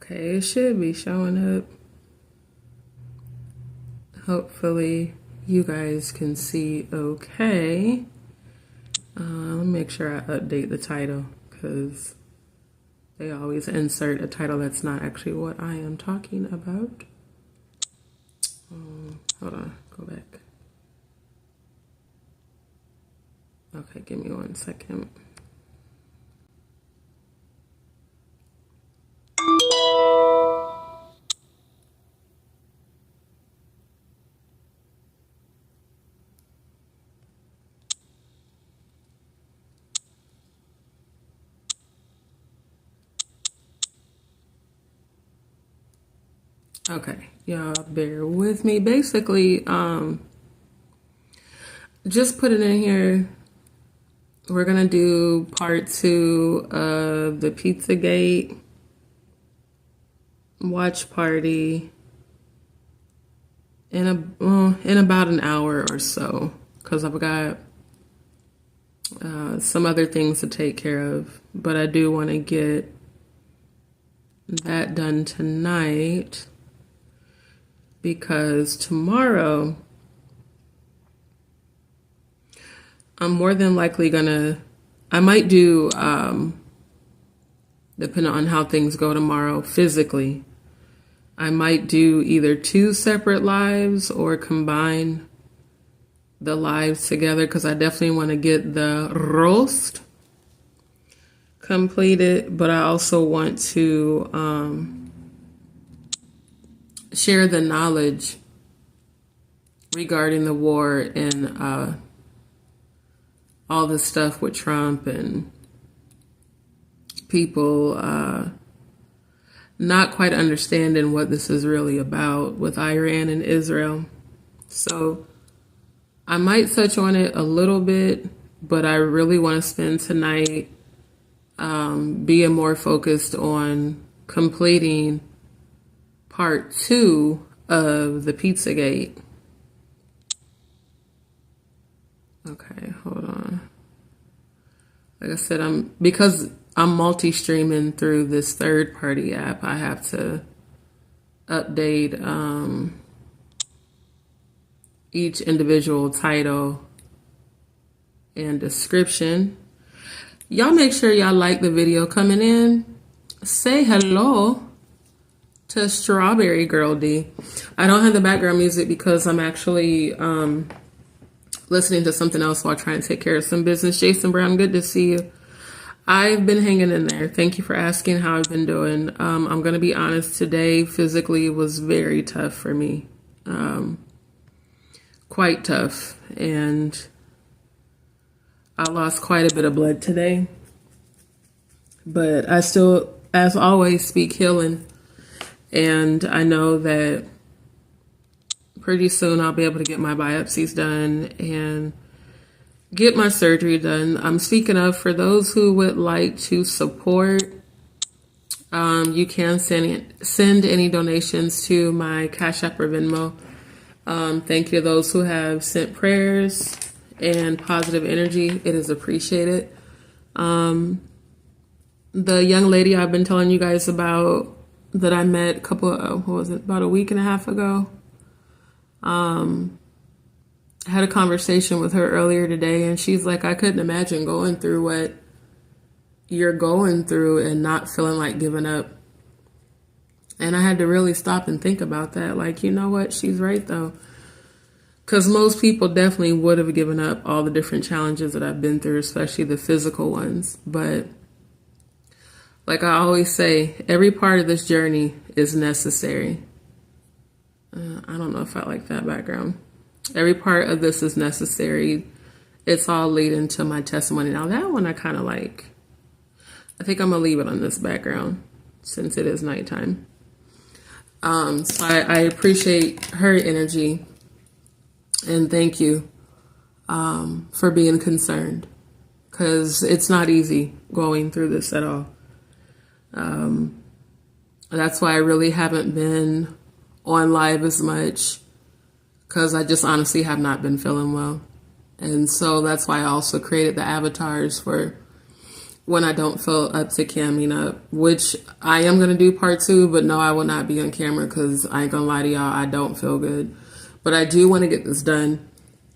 Okay, it should be showing up. Hopefully you guys can see okay. Let me make sure I update the title because they always insert a title that's not actually what I am talking about. Hold on, go back. Okay, give me 1 second. Okay, y'all bear with me. Basically, just put it in here. We're gonna do part 2 of the PIZZAGATE watch party in about an hour or so, because I've got some other things to take care of, but I do want to get that done tonight. Because tomorrow, I'm more than likely I might do, depending on how things go tomorrow physically, I might do either 2 separate lives or combine the lives together because I definitely want to get the roast completed, but I also want to, share the knowledge regarding the war and all the stuff with Trump and people not quite understanding what this is really about with Iran and Israel. So I might touch on it a little bit, but I really want to spend tonight being more focused on completing part 2 of the PIZZAGATE. Okay, hold on. Like I said, because I'm multi-streaming through this third-party app, I have to update each individual title and description. Y'all make sure y'all like the video coming in. Say hello to Strawberry Girl D. I don't have the background music because I'm actually listening to something else while trying to take care of some business. Jason Brown, good to see you. I've been hanging in there. Thank you for asking how I've been doing. I'm going to be honest, today physically was very tough for me. Quite tough. And I lost quite a bit of blood today. But I still, as always, speak healing. And I know that pretty soon I'll be able to get my biopsies done and get my surgery done. I'm speaking of, for those who would like to support, you can send any donations to my CASHAPP or Venmo. Thank you to those who have sent prayers and positive energy. It is appreciated. The young lady I've been telling you guys about that I met about a week and a half ago. I had a conversation with her earlier today, and she's like, I couldn't imagine going through what you're going through and not feeling like giving up. And I had to really stop and think about that. Like, you know what? She's right, though. Because most people definitely would have given up all the different challenges that I've been through, especially the physical ones. But like I always say, every part of this journey is necessary. I don't know if I like that background. Every part of this is necessary. It's all leading to my testimony. Now that one I kind of like. I think I'm going to leave it on this background since it is nighttime. So I appreciate her energy. And thank you for being concerned. Because it's not easy going through this at all. That's why I really haven't been on live as much, because I just honestly have not been feeling well. And so that's why I also created the avatars for when I don't feel up to camming up, which I am going to do part 2, but no, I will not be on camera because I ain't going to lie to y'all, I don't feel good. But I do want to get this done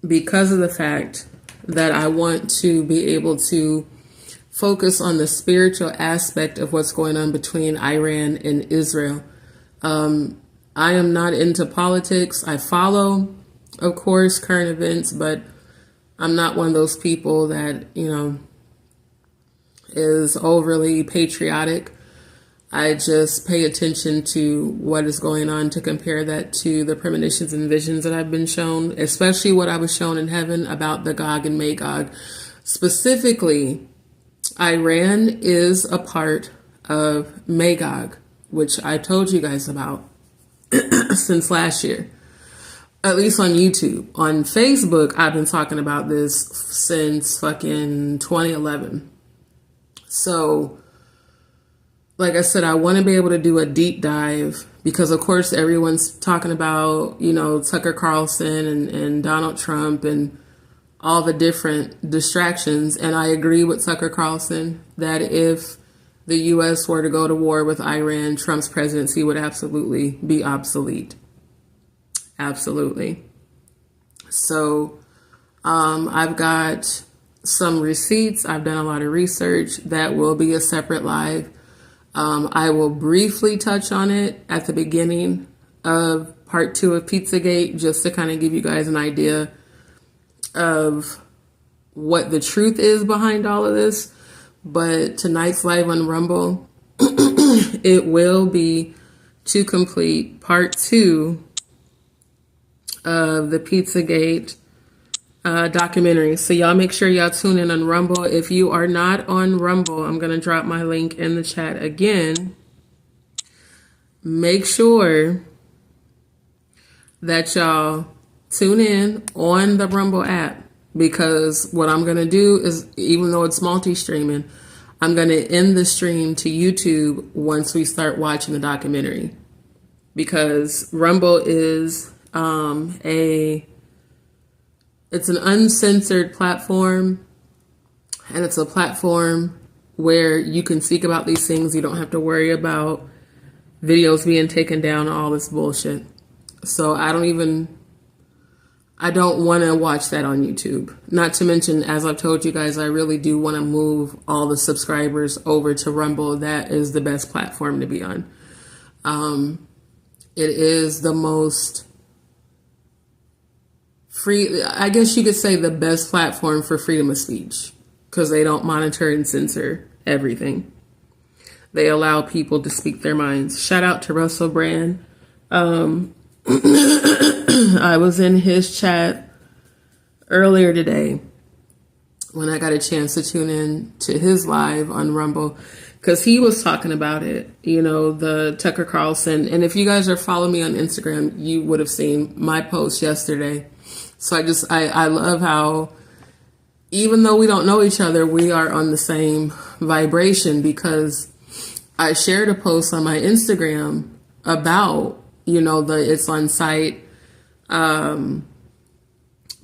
because of the fact that I want to be able to focus on the spiritual aspect of what's going on between Iran and Israel. I am not into politics. I follow, of course, current events, but I'm not one of those people that, is overly patriotic. I just pay attention to what is going on to compare that to the premonitions and visions that I've been shown, especially what I was shown in heaven about the Gog and Magog. Specifically, Iran is a part of Magog, which I told you guys about since last year, at least on YouTube. On Facebook, I've been talking about this since fucking 2011. So, like I said, I want to be able to do a deep dive because, of course, everyone's talking about, Tucker Carlson and Donald Trump and all the different distractions. And I agree with Tucker Carlson that if the U.S. were to go to war with Iran, Trump's presidency would absolutely be obsolete. Absolutely. So I've got some receipts. I've done a lot of research. That will be a separate live. I will briefly touch on it at the beginning of part 2 of PIZZAGATE, just to kind of give you guys an idea of what the truth is behind all of this. But tonight's live on Rumble, it will be to complete part 2 of the PIZZAGATE documentary. So y'all make sure y'all tune in on Rumble. If you are not on Rumble, I'm going to drop my link in the chat again. Make sure that y'all tune in on the Rumble app, because what I'm going to do is, even though it's multi-streaming, I'm going to end the stream to YouTube once we start watching the documentary, because Rumble is it's an uncensored platform, and it's a platform where you can speak about these things. You don't have to worry about videos being taken down, all this bullshit. So I don't want to watch that on YouTube. Not to mention, as I've told you guys, I really do want to move all the subscribers over to Rumble. That is the best platform to be on. It is the most free, I guess you could say, the best platform for freedom of speech, because they don't monitor and censor everything. They allow people to speak their minds. Shout out to Russell Brand. I was in his chat earlier today when I got a chance to tune in to his live on Rumble, because he was talking about it, the Tucker Carlson. And if you guys are following me on Instagram, you would have seen my post yesterday. So I love how, even though we don't know each other, we are on the same vibration, because I shared a post on my Instagram about, the It's on Site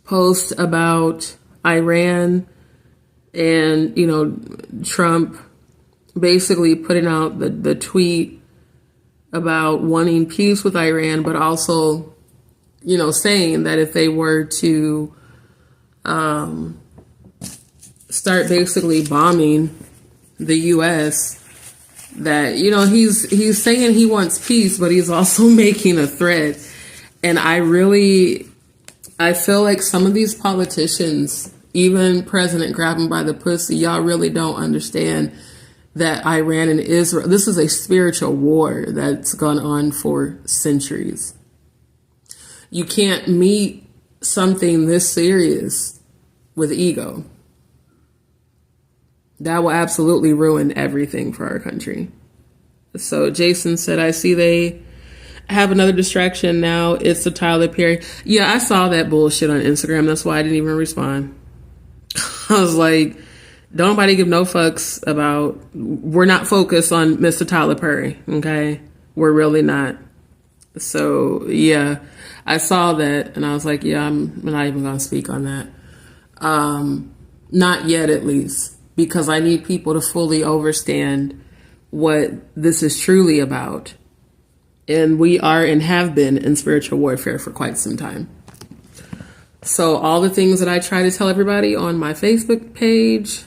post about Iran and, Trump basically putting out the tweet about wanting peace with Iran, but also, saying that if they were to start basically bombing the U.S., that, he's saying he wants peace, but he's also making a threat. And I feel like some of these politicians, even President grab him by the pussy, y'all really don't understand that Iran and Israel, this is a spiritual war that's gone on for centuries. You can't meet something this serious with ego. That will absolutely ruin everything for our country. So Jason said, I see they have another distraction now. It's the Tyler Perry. Yeah, I saw that bullshit on Instagram. That's why I didn't even respond. I was like, don't nobody give no fucks about, we're not focused on Mr. Tyler Perry, okay? We're really not. So, yeah, I saw that and I was like, yeah, I'm not even going to speak on that. Not yet, at least. because I need people to fully understand what this is truly about. And we are and have been in spiritual warfare for quite some time. So all the things that I try to tell everybody on my Facebook page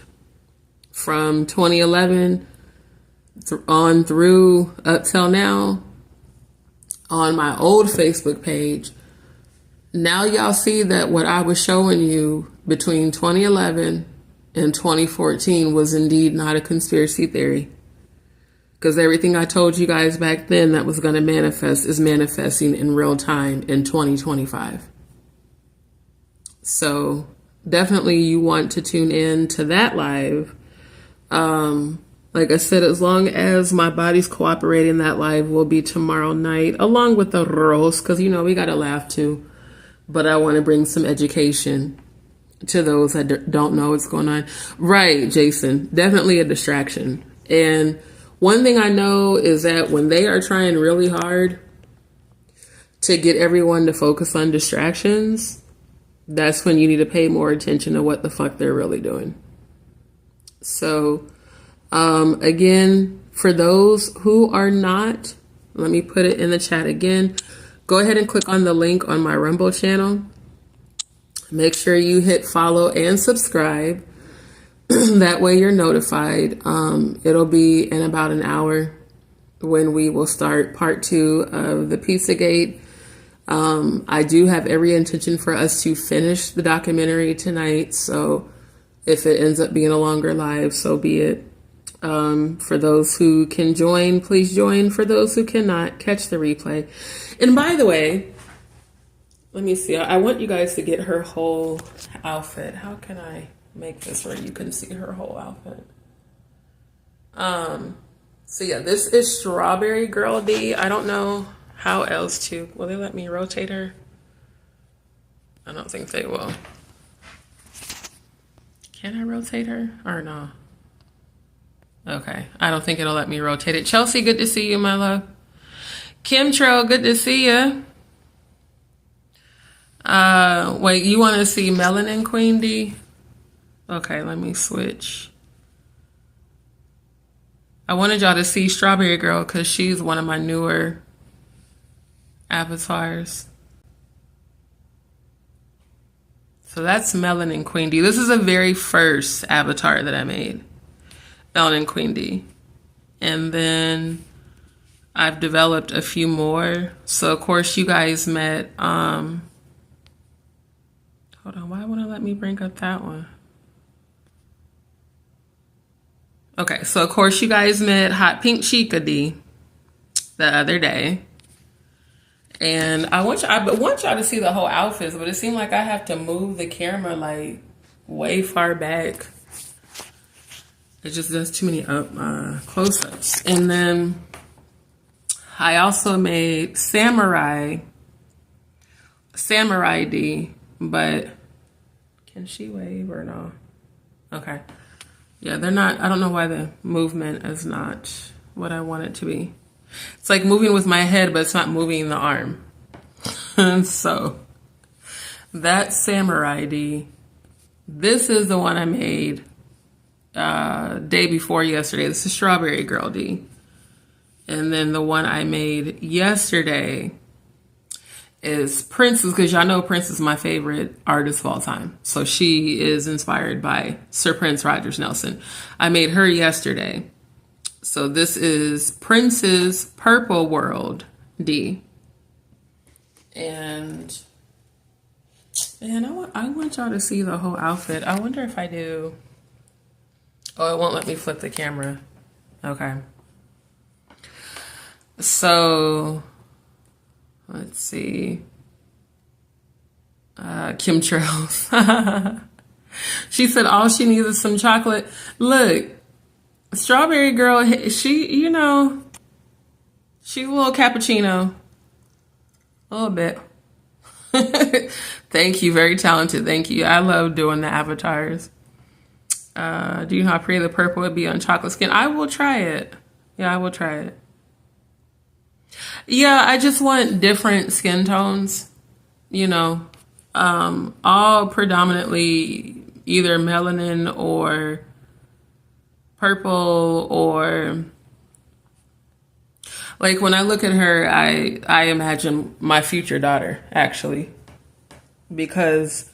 from 2011 on through up till now, on my old Facebook page, now y'all see that what I was showing you between 2011 and 2014 was indeed not a conspiracy theory. Because everything I told you guys back then that was going to manifest is manifesting in real time in 2025. So definitely you want to tune in to that live. Like I said, as long as my body's cooperating, that live will be tomorrow night, along with the roast, because, you know, we got to laugh too. But I want to bring some education to those that don't know what's going on. Right, Jason, definitely a distraction. And one thing I know is that when they are trying really hard to get everyone to focus on distractions, that's when you need to pay more attention to what the fuck they're really doing. So, again, for those who are not, let me put it in the chat again. Go ahead and click on the link on my Rumble channel. Make sure you hit follow and subscribe. That way you're notified. It'll be in about an hour when we will start part 2 of the PIZZAGATE. I do have every intention for us to finish the documentary tonight. So if it ends up being a longer live, so be it. For those who can join, please join. For those who cannot, catch the replay. And by the way, let me see. I want you guys to get her whole outfit. How can I make this where you can see her whole outfit? So yeah, this is Strawberry Girl D. I don't know how else to. Will they let me rotate her? I don't think they will. Can I rotate her or no? Okay, I don't think it'll let me rotate it. Chelsea, good to see you, my love. Kimtro, good to see you. Wait, you want to see Melanin Queen D? Okay, let me switch. I wanted y'all to see Strawberry Girl because she's one of my newer avatars. So that's Melanin Queen D. This is the very first avatar that I made. Melanin Queen D. And then I've developed a few more. So of course you guys met, hold on, why won't it let me bring up that one? Okay, so of course you guys met Hot Pink Chica D the other day. And I want y'all to see the whole outfits, but it seemed like I have to move the camera like way far back. It just does too many close-ups. And then I also made Samurai D, but can she wave or no? Okay. Yeah, they're not, I don't know why the movement is not what I want it to be. It's like moving with my head, but it's not moving the arm. So that's Samurai D. This is the one I made day before yesterday. This is Strawberry Girl D. And then the one I made yesterday is Princess, because y'all know Prince is my favorite artist of all time. So she is inspired by Sir Prince Rogers Nelson. I made her yesterday. So this is Prince's Purple World D. And I want y'all to see the whole outfit. I wonder if I do. Oh, it won't let me flip the camera. Okay. So let's see. Kim Trails. She said all she needs is some chocolate. Look, Strawberry Girl, she, you know, she's a little cappuccino. A little bit. Thank you. Very talented. Thank you. I love doing the avatars. Do you know how pretty the purple would be on chocolate skin? I will try it. Yeah, I will try it. Yeah, I just want different skin tones, you know, all predominantly either melanin or purple, or like when I look at her, I imagine my future daughter, actually, because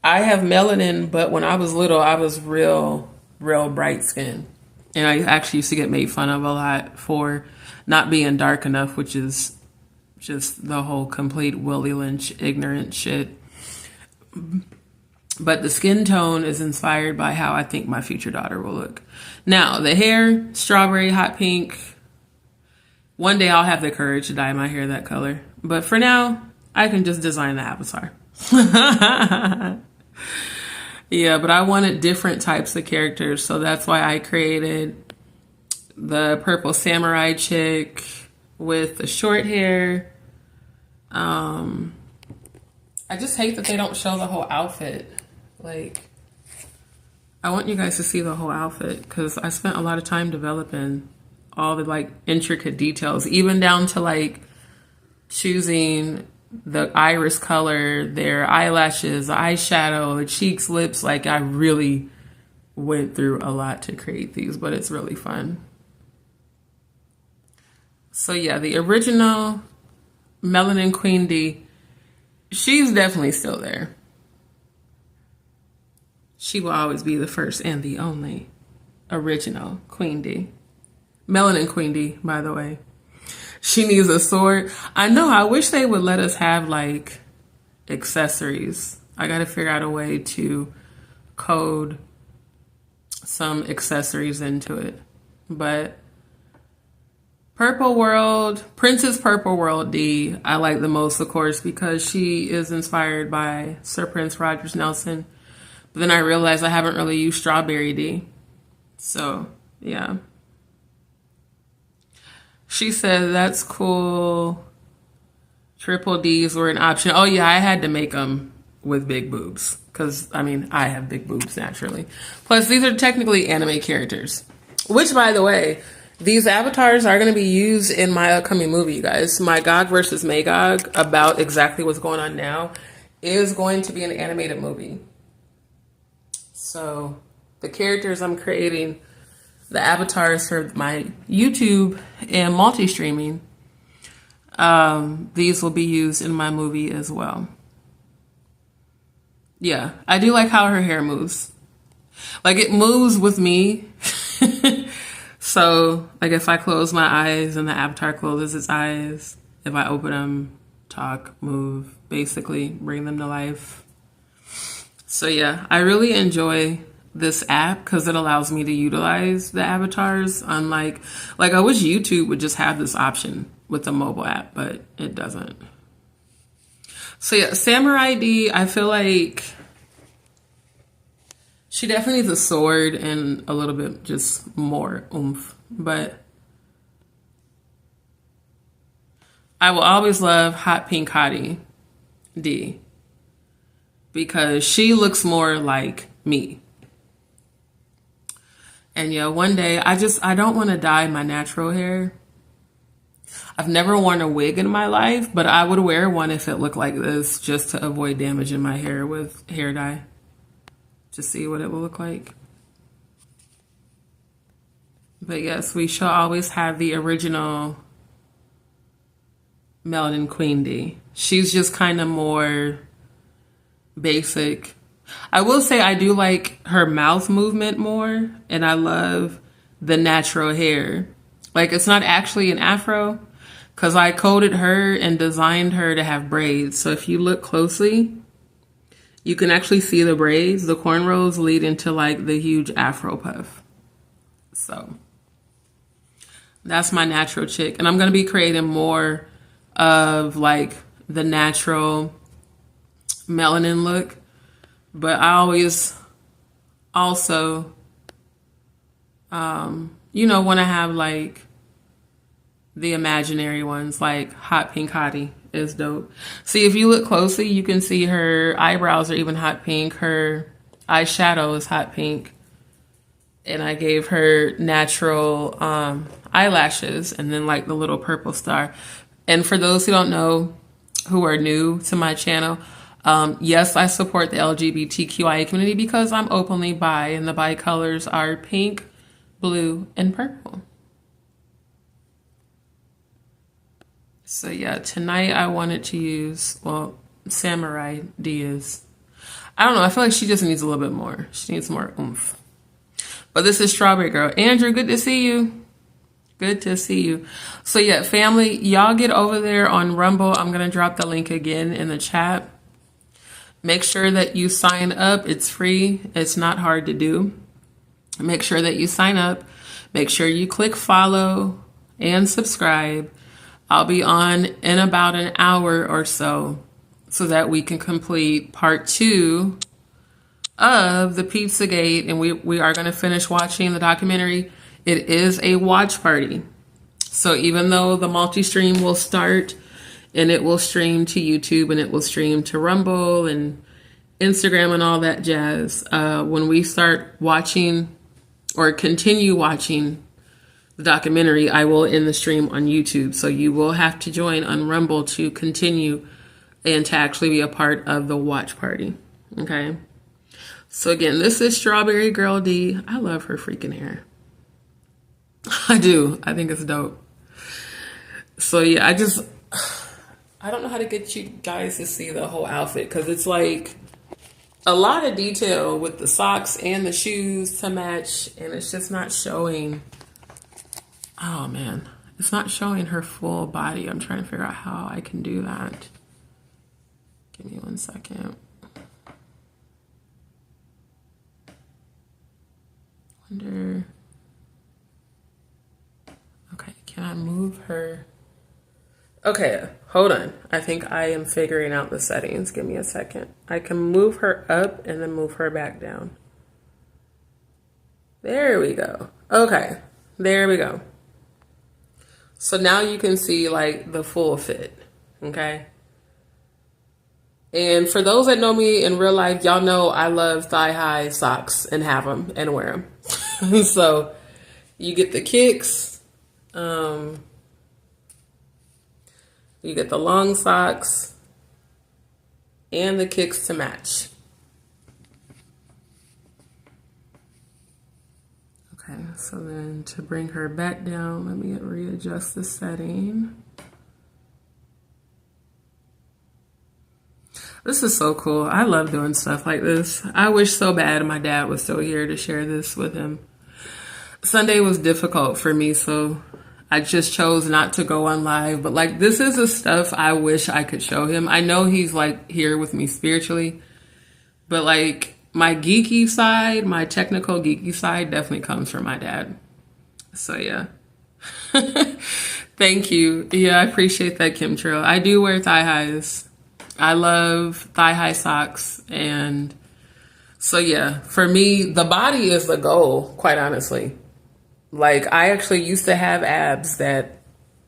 I have melanin, but when I was little, I was real bright skin. And I actually used to get made fun of a lot for not being dark enough, which is just the whole complete Willie Lynch ignorant shit. But the skin tone is inspired by how I think my future daughter will look. Now, the hair, strawberry, hot pink. One day I'll have the courage to dye my hair that color. But for now, I can just design the avatar. Yeah, but I wanted different types of characters, so that's why I created the purple samurai chick with the short hair. I just hate that they don't show the whole outfit. Like, I want you guys to see the whole outfit because I spent a lot of time developing all the like intricate details, even down to like choosing the iris color, their eyelashes, the eyeshadow, the cheeks, lips. Like, I really went through a lot to create these, but it's really fun. So yeah, the original Melanin Queen D, she's definitely still there. She will always be the first and the only original Queen D. Melanin Queen D, by the way. She needs a sword. I know, I wish they would let us have like accessories. I gotta figure out a way to code some accessories into it. But Purple World, Princess Purple World D, I like the most, of course, because she is inspired by Sir Prince Rogers Nelson. But then I realized I haven't really used Strawberry D. So, yeah. She said, that's cool. Triple Ds were an option. Oh, yeah, I had to make them with big boobs. Because, I mean, I have big boobs naturally. Plus, these are technically anime characters. Which, by the way, these avatars are going to be used in my upcoming movie, you guys. My Gog versus Magog, about exactly what's going on now, is going to be an animated movie. So, the characters I'm creating, the avatars for my YouTube and multi-streaming, these will be used in my movie as well. Yeah, I do like how her hair moves. Like, it moves with me. So, like, if I close my eyes and the avatar closes its eyes, if I open them, talk, move, basically bring them to life. So yeah, I really enjoy this app because it allows me to utilize the avatars. Unlike, like, I wish YouTube would just have this option with the mobile app, but it doesn't. So yeah, Samurai D, I feel like she definitely needs a sword and a little bit just more oomph. But I will always love Hot Pink Hottie D because she looks more like me. And yeah, one day I don't want to dye my natural hair. I've never worn a wig in my life, but I would wear one if it looked like this just to avoid damaging my hair with hair dye. To see what it will look like. But yes, we shall always have the original Melanin Queen D. She's just kind of more basic. I will say I do like her mouth movement more, and I love the natural hair. Like, it's not actually an afro, because I coded her and designed her to have braids. So if you look closely, you can actually see the braids. The cornrows lead into like the huge afro puff. So that's my natural chick. And I'm going to be creating more of like the natural melanin look. But I always also, you know, want to have like the imaginary ones, like Hot Pink Hottie is dope. See, if you look closely, you can see her eyebrows are even hot pink. Her eyeshadow is hot pink. And I gave her natural eyelashes and then like the little purple star. And for those who don't know, who are new to my channel, yes, I support the LGBTQIA community because I'm openly bi, and the bi colors are pink, blue, and purple. So yeah, tonight I wanted to use, well, Samurai Diaz. I don't know, I feel like she just needs a little bit more. She needs more oomph. But this is Strawberry Girl. Andrew, good to see you. Good to see you. So yeah, family, y'all get over there on Rumble. I'm going to drop the link again in the chat. Make sure that you sign up. It's free. It's not hard to do. Make sure that you sign up. Make sure you click follow and subscribe. I'll be on in about an hour or so that we can complete part 2 of the PIZZAGATE, and we are going to finish watching the documentary. It is a watch party. So even though the multi-stream will start and it will stream to YouTube and it will stream to Rumble and Instagram and all that jazz, when we start watching or continue watching the documentary, I will end the stream on YouTube. So you will have to join on Rumble to continue and to actually be a part of the watch party. Okay. So again, this is Strawberry Girl D. I love her freaking hair. I do. I think it's dope. So yeah, I don't know how to get you guys to see the whole outfit because it's like a lot of detail with the socks and the shoes to match, and it's just not showing. Oh man, it's not showing her full body. I'm trying to figure out how I can do that. Give me 1 second. Wonder. Okay, can I move her? Okay, hold on. I think I am figuring out the settings. Give me a second. I can move her up and then move her back down. There we go. Okay, there we go. So now you can see like the full fit, okay? And for those that know me in real life, y'all know I love thigh-high socks and have them and wear them. So you get the kicks, you get the long socks and the kicks to match. Okay, so then to bring her back down, let me readjust the setting. This is so cool. I love doing stuff like this. I wish so bad my dad was still here to share this with him. Sunday was difficult for me, so I just chose not to go on live. But like, this is the stuff I wish I could show him. I know he's like here with me spiritually, but like my geeky side, my technical geeky side definitely comes from my dad. So yeah. Thank you. Yeah, I appreciate that, Kim Trill. I do wear thigh highs. I love thigh-high socks. And so, yeah, for me, the body is the goal, quite honestly. Like, I actually used to have abs that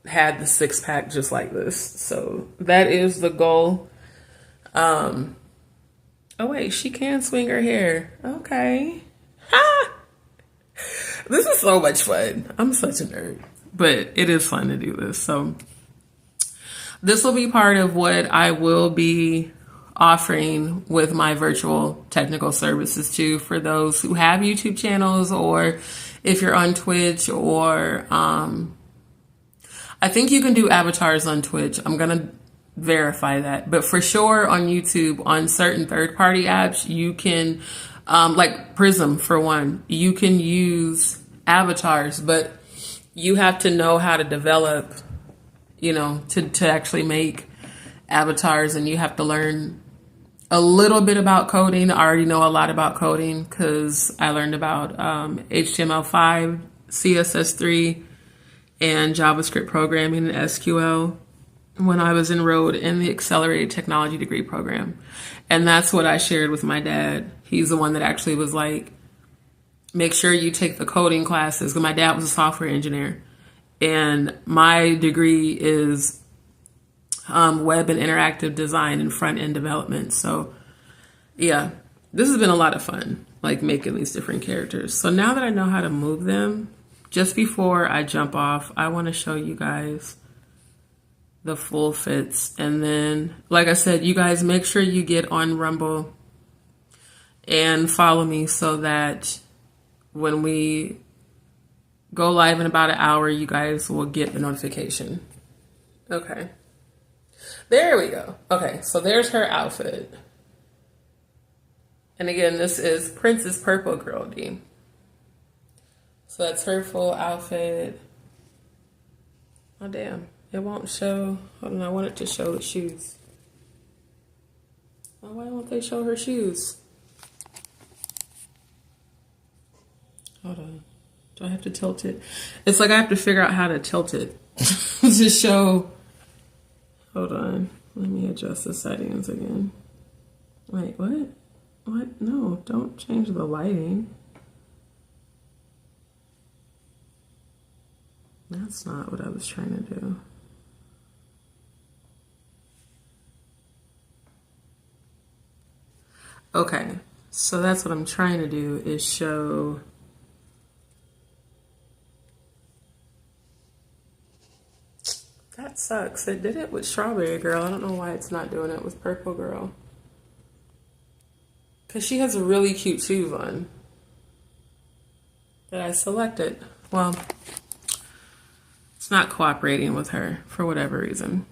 had the six-pack just like this. So that is the goal. Oh, wait, she can swing her hair. Okay. Ha! This is so much fun. I'm such a nerd. But it is fun to do this, so... This will be part of what I will be offering with my virtual technical services too, for those who have YouTube channels, or if you're on Twitch, or I think you can do avatars on Twitch. I'm going to verify that. But for sure on YouTube, on certain third-party apps, you can, like Prism for one, you can use avatars, but you have to know how to develop, you know, to actually make avatars, and you have to learn a little bit about coding. I already know a lot about coding because I learned about HTML5, CSS3, and JavaScript programming and SQL when I was enrolled in the Accelerated Technology Degree program. And that's what I shared with my dad. He's the one that actually was like, make sure you take the coding classes, because my dad was a software engineer. And my degree is web and interactive design and front-end development. So, yeah, this has been a lot of fun, like making these different characters. So now that I know how to move them, just before I jump off, I want to show you guys the full fits. And then, like I said, you guys make sure you get on Rumble and follow me so that when we go live in about an hour. You guys will get the notification. Okay. There we go. Okay, so there's her outfit. And again, this is Princess Purple Girl D. So that's her full outfit. Oh, damn. It won't show. Hold on, I want it to show the shoes. Oh, why won't they show her shoes? Hold on. Do I have to tilt it? It's like I have to figure out how to tilt it to show. Hold on. Let me adjust the settings again. Wait, what? What? No, don't change the lighting. That's not what I was trying to do. Okay, so that's what I'm trying to do is show. That sucks. It did it with Strawberry Girl. I don't know why it's not doing it with Purple Girl. Because she has really cute shoes on that I selected. Well, it's not cooperating with her for whatever reason.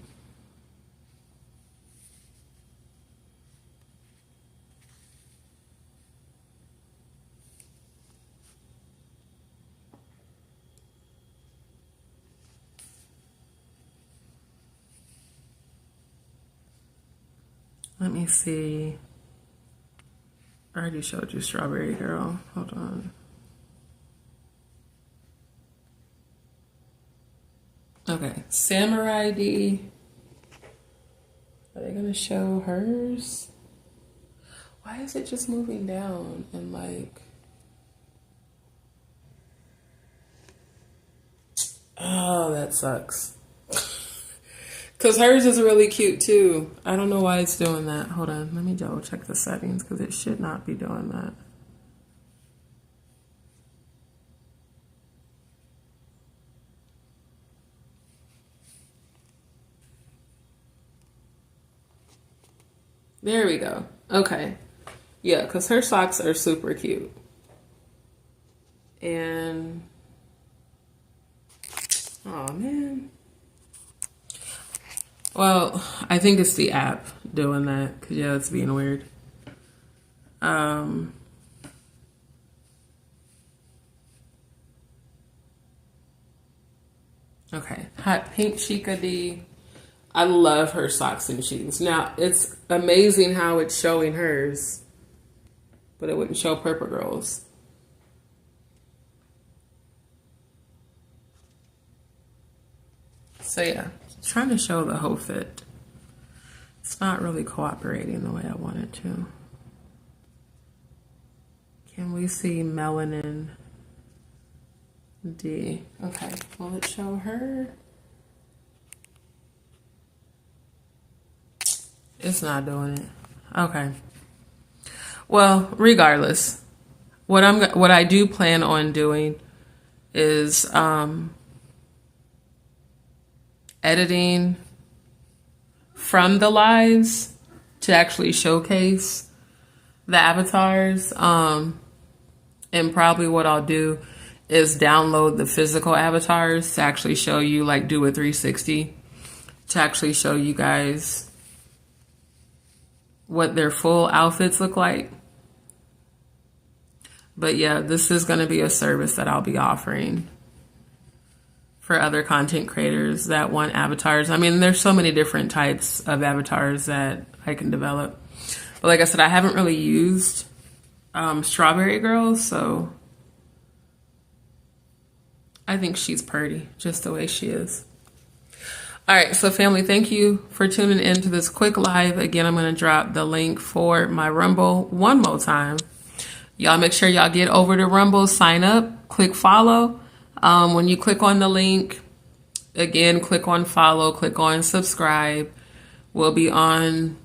Let me see. I already showed you Strawberry Girl. Hold on. Okay, Samurai D. Are they gonna show hers? Why is it just moving down and like... Oh, that sucks. Because hers is really cute too. I don't know why it's doing that. Hold on, let me double check the settings because it should not be doing that. There we go. Okay. Yeah, because her socks are super cute. And... oh, man. Well, I think it's the app doing that. Because, yeah, it's being weird. Okay. Hot Pink Chica D. I love her socks and shoes. Now, it's amazing how it's showing hers, but it wouldn't show Purple Girl's. So yeah, trying to show the whole fit. It's not really cooperating the way I want it to. Can we see Melanin D? Okay, will it show her? It's not doing it. Okay. Well, regardless, what I do plan on doing is editing from the lives to actually showcase the avatars. And probably what I'll do is download the physical avatars to actually show you, like do a 360 to actually show you guys what their full outfits look like. But yeah, this is going to be a service that I'll be offering for other content creators that want avatars. I mean, there's so many different types of avatars that I can develop. But like I said, I haven't really used Strawberry Girl, so I think she's pretty just the way she is. All right, so family, thank you for tuning in to this quick live. Again, I'm going to drop the link for my Rumble one more time. Y'all make sure y'all get over to Rumble, sign up, click follow. When you click on the link, again, click on follow, click on subscribe. We'll be on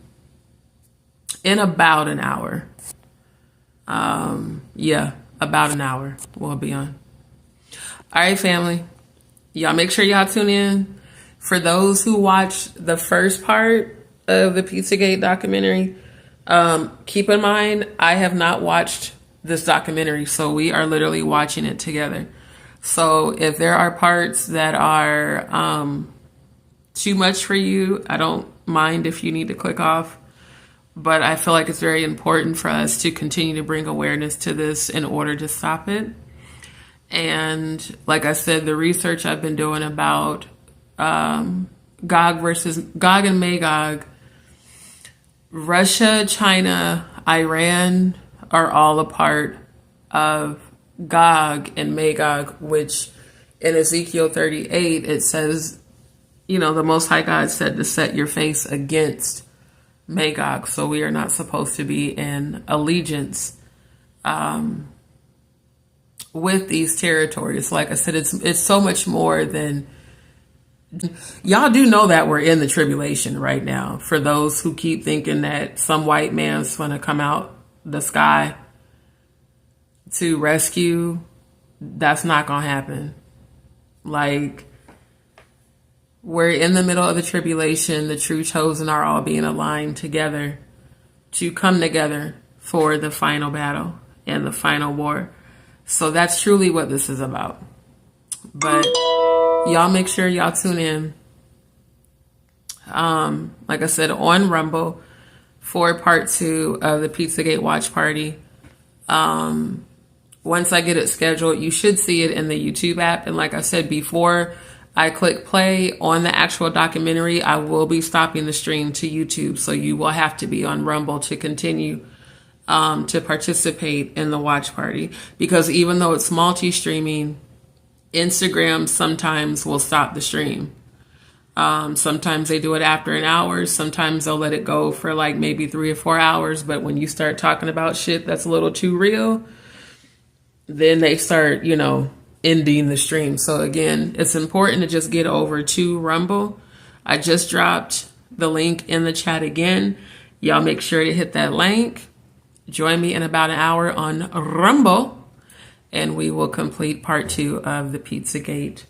in about an hour. Yeah, about an hour we'll be on. All right, family. Y'all make sure y'all tune in. For those who watched the first part of the PIZZAGATE documentary, keep in mind, I have not watched this documentary, so we are literally watching it together. So if there are parts that are too much for you, I don't mind if you need to click off. But I feel like it's very important for us to continue to bring awareness to this in order to stop it. And like I said, the research I've been doing about Gog and Magog, Russia, China, Iran are all a part of Gog and Magog, which in Ezekiel 38, it says, you know, the Most High God said to set your face against Magog. So we are not supposed to be in allegiance with these territories. Like I said, it's so much more than, y'all do know that we're in the tribulation right now. For those who keep thinking that some white man's going to come out the sky to rescue, that's not going to happen. Like, we're in the middle of the tribulation. The true chosen are all being aligned together to come together for the final battle and the final war. So that's truly what this is about. But y'all make sure y'all tune in. Like I said, on Rumble for part 2 of the PIZZAGATE watch party. Once I get it scheduled, you should see it in the YouTube app. And like I said before, I click play on the actual documentary, I will be stopping the stream to YouTube. So you will have to be on Rumble to continue to participate in the watch party. Because even though it's multi-streaming, Instagram sometimes will stop the stream. Sometimes they do it after an hour. Sometimes they'll let it go for like maybe 3 or 4 hours. But when you start talking about shit that's a little too real, then they start, you know, ending the stream. So again, it's important to just get over to Rumble. I just dropped the link in the chat again. Y'all make sure to hit that link. Join me in about an hour on Rumble, and we will complete part 2 of the PIZZAGATE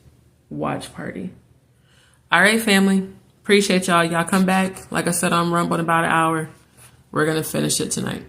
watch party. All right, family. Appreciate y'all. Y'all come back. Like I said, on Rumble in about an hour. We're going to finish it tonight.